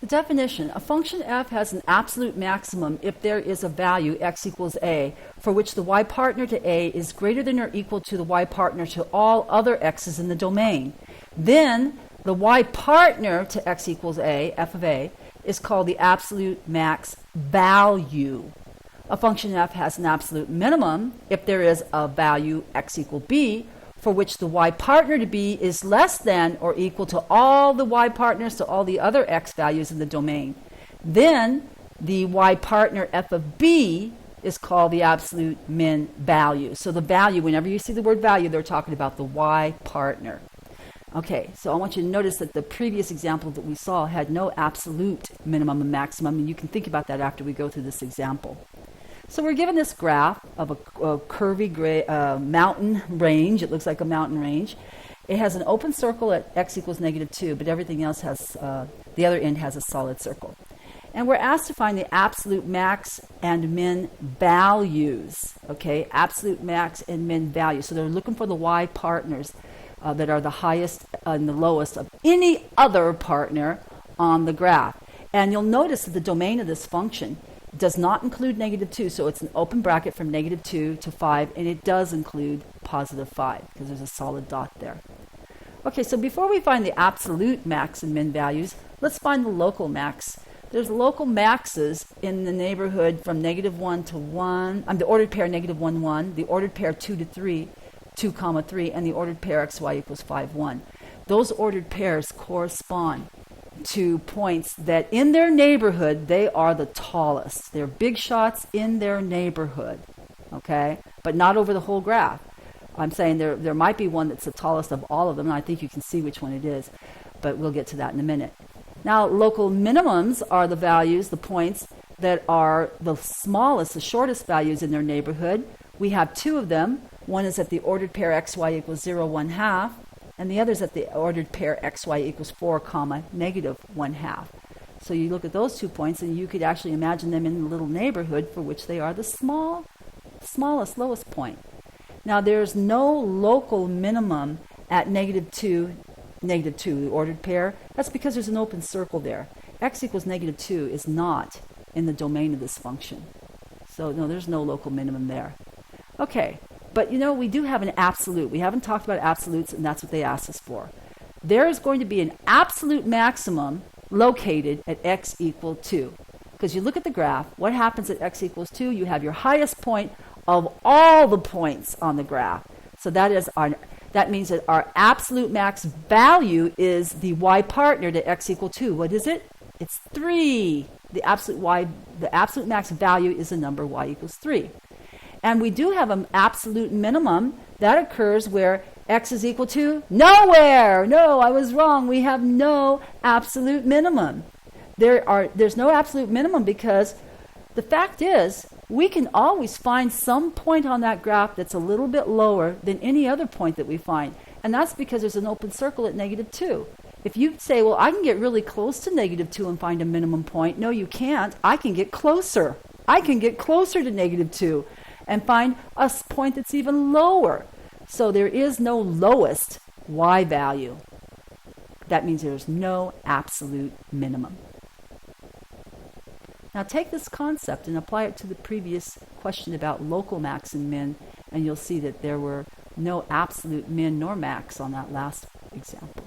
The definition: a function f has an absolute maximum if there is a value x equals a for which the y partner to a is greater than or equal to the y partner to all other x's in the domain. Then the y partner to x equals a, f of a, is called the absolute max value. A function f has an absolute minimum if there is a value x equal b for which the y partner to b is less than or equal to all the y partners to all the other x values in the domain. Then the y partner f of b is called the absolute min value. So the value, whenever you see the word value, they're talking about the y partner. Okay, so I want you to notice that the previous example that we saw had no absolute minimum and maximum, and you can think about that after we go through this example. So we're given this graph of a curvy mountain range. It looks like a mountain range. It has an open circle at x equals -2, but everything else has, the other end has a solid circle. And we're asked to find the absolute max and min values, okay? Absolute max and min values. So they're looking for the y partners that are the highest and the lowest of any other partner on the graph. And you'll notice that the domain of this function does not include -2, so it's an open bracket from -2 to 5, and it does include +5 because there's a solid dot there. Okay, so before we find the absolute max and min values, let's find the local max. There's local maxes in the neighborhood from -1 to 1, the ordered pair -1, 1, the ordered pair 2 to 3, 2, 3, and the ordered pair xy equals 5, 1. Those ordered pairs correspond to points that in their neighborhood they are the tallest. They're big shots in their neighborhood, okay? But not over the whole graph. I'm saying there might be one that's the tallest of all of them, and I think you can see which one it is, but we'll get to that in a minute. Now, local minimums are the values, the points that are the smallest, the shortest values in their neighborhood. We have two of them. One is at the ordered pair xy equals 0, 1/2, and the other is at the ordered pair xy equals 4, -1/2. So you look at those 2 points, and you could actually imagine them in the little neighborhood for which they are the smallest, lowest point. Now, there's no local minimum at -2, the ordered pair. That's because there's an open circle there. X equals -2 is not in the domain of this function. So, no, there's no local minimum there. Okay. But, we do have an absolute. We haven't talked about absolutes, and that's what they asked us for. There is going to be an absolute maximum located at x equal 2. Because you look at the graph, what happens at x equals 2? You have your highest point of all the points on the graph. So that means that our absolute max value is the y partner to x equal 2. What is it? It's 3. The absolute max value is the number y equals 3. And we do have an absolute minimum that occurs where x is equal to nowhere. No, I was wrong. We have no absolute minimum. There's no absolute minimum because the fact is we can always find some point on that graph that's a little bit lower than any other point that we find. And that's because there's an open circle at -2. If you say, well, I can get really close to -2 and find a minimum point. No, you can't. I can get closer. I can get closer to -2. And find a point that's even lower. So there is no lowest y value. That means there's no absolute minimum. Now take this concept and apply it to the previous question about local max and min, and you'll see that there were no absolute min nor max on that last example.